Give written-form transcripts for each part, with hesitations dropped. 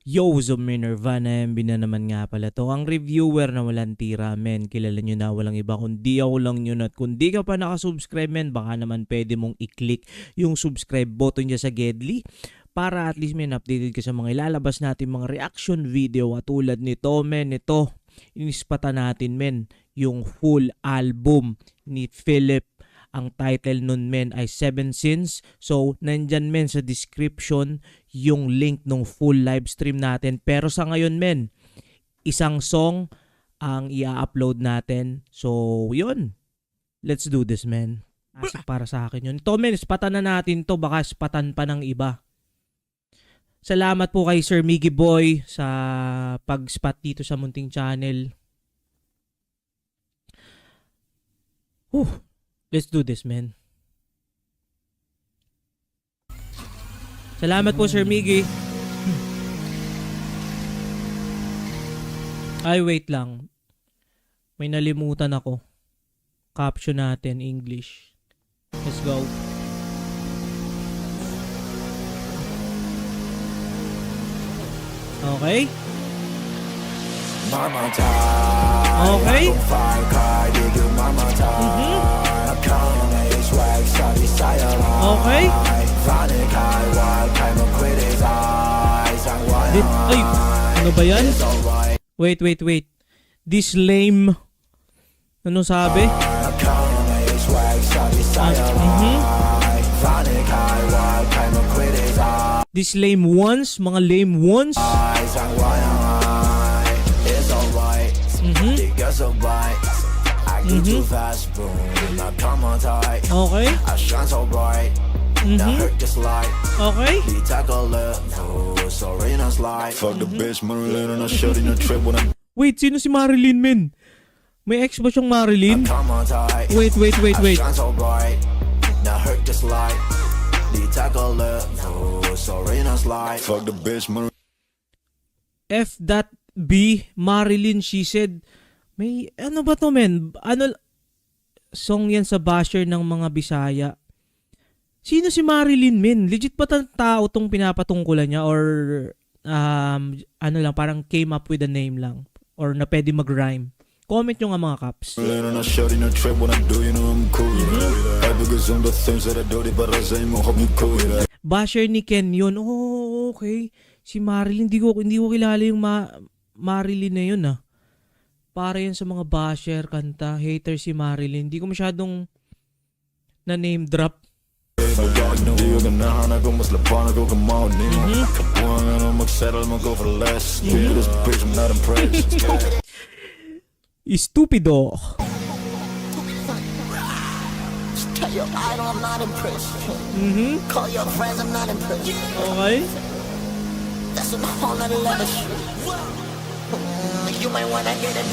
Yo, Zoom Nirvana, MB na naman nga pala to. Ang reviewer na walang tira, men. Kilala nyo na, walang iba kundi ako lang yun. At kung di ka pa nakasubscribe, men, baka naman pwede mong i-click yung subscribe button dyan sa Gedli para at least, men, updated ka sa mga ilalabas natin mga reaction video. At tulad nito, men, ito, inispata natin, men, yung full album ni Philip. Ang title nun, men, ay 7 Sins. So, nandyan, men, sa description yung link ng full live stream natin. Pero sa ngayon, men, isang song ang i-upload natin. So, yun. Let's do this, men. Asik para sa akin yun. Ito, men, spatan na natin to. Baka spatan pa ng iba. Salamat po kay Sir Miggy Boy sa pag-spot dito sa Munting Channel. Let's do this, man. Salamat po, Sir Miggy. Ay, wait lang. May nalimutan ako. Caption natin, English. Let's go. Okay. Okay. Okay. Ay, ano ba yan? Wait. This lame. Ano sabi? This lame ones, mga lame ones. Okay. Okay. Wait, sino si Marilyn, men? May ex ba siyang Marilyn? Wait. F.B. Marilyn, she said. May, ano ba to, men? Ano, song yan sa basher ng mga Bisaya. Sino si Marilyn, men? Legit ba tao tong pinapatungkulan niya? Or, ano lang, parang came up with a name lang? Or na pwede mag-rhyme? Comment nyo nga mga kaps. Basher ni Ken yun. Oh, okay. Si Marilyn, hindi ko kilala yung Marilyn na yun, ah. Para yan sa mga basher, kanta, hater si Marilyn. Hindi ko masyadong na name drop. Stupido. Tell your idol I'm not impressed. Call your friends, I'm not impressed. Okay. That's a whole nother level shit. You might wanna get it.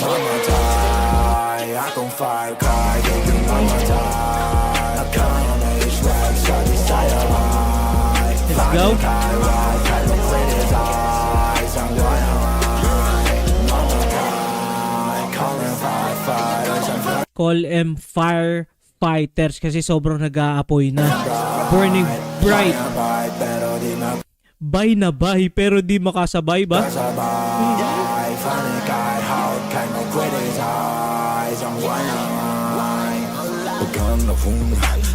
Let's go. Call them firefighters kasi sobrang nag-aapoy na. Burning bright. Bay na bay pero di makasabay ba?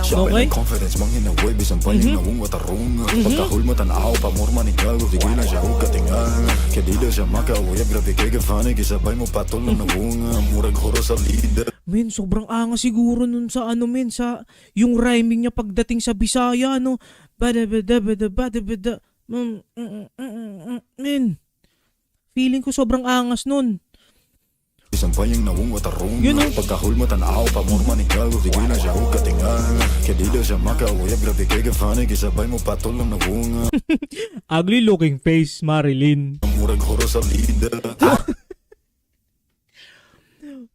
Okay. Men, sobrang angas siguro nun sa ano, men, sa yung rhyming niya pagdating sa Bisaya, no? Men, feeling ko sobrang angas nun. Yun, no? Ugly looking face, Marilyn.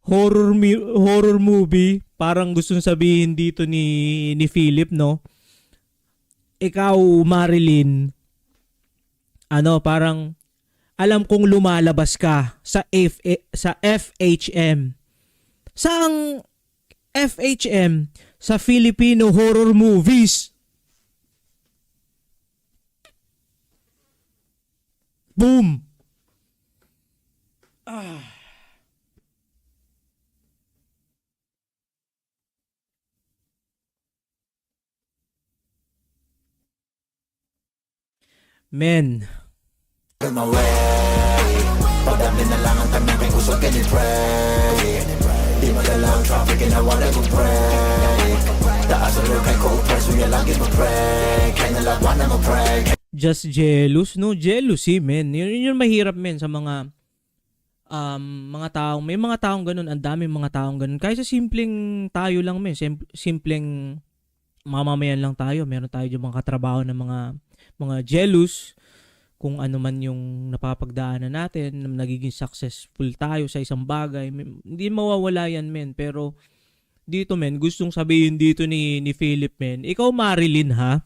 Horror movie, parang gustong sabihin dito ni Philip, no? Ikaw, Marilyn, ano, parang alam kong lumalabas ka sa FHM. Saang FHM? Sa Filipino horror movies. Boom! Men, On my way. Pagdami na lang ang tanong kay kusog ka ni pray. Di madalang traffic and I wanna go pray. Taas ang look kay cold press, we lagi mo pray. Kaya nalaban na mo pray. just jealous, no? Jealousy, men. Yun yung mahirap, men, sa mga may mga taong ganun, ang daming mga taong ganun. Kahit sa simpleng tayo lang, men, simpleng mamamayan lang tayo, meron tayo yung mga katrabaho ng mga jealous kung ano man yung napapagdaanan natin, nagiging successful tayo sa isang bagay. Hindi mawawala yan, men. Pero dito, men, gustong sabihin dito ni Philip, men, ikaw, Marilyn, ha?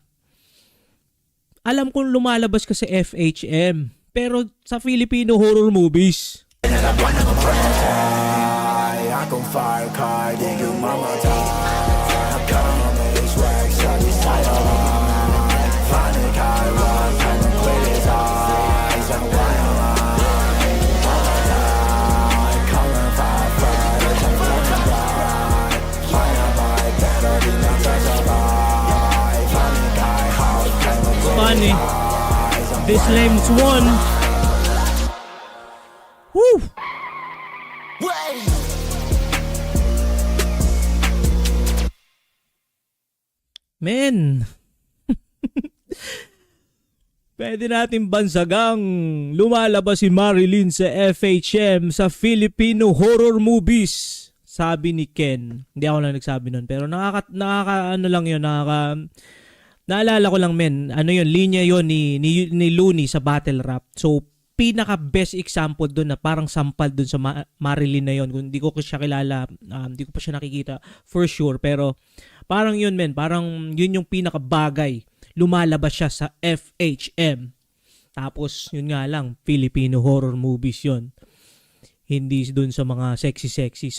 Alam kong lumalabas ka sa FHM, pero sa Filipino horror movies. Nalaban na mo pray. Akong fire car, di ko mamatay. Come swag sa desire. Funny car, one kind of crazy eyes. Ang wala come and fight, fight. Ang fire, fire, fire. Pero di na sasabay. Funny car, house, kind of crazy. Funny. This lame's one. Woo! Way. Men. Pwede natin bansagang lumalabas si Marilyn sa FHM sa Filipino horror movies. Sabi ni Ken. Hindi ako lang nagsabi nun. Pero ano lang yun, naalala ko lang, men. Ano yun, linya yun ni Looney sa battle rap. So, pinaka best example doon na parang sampal doon sa Marilyn na yon. Kung hindi ko siya kilala, hindi ko pa siya nakikita for sure, pero parang yun, men, parang yun yung pinaka bagay, lumalabas siya sa FHM. Tapos yun nga lang, Filipino horror movies yun, hindi doon sa mga sexy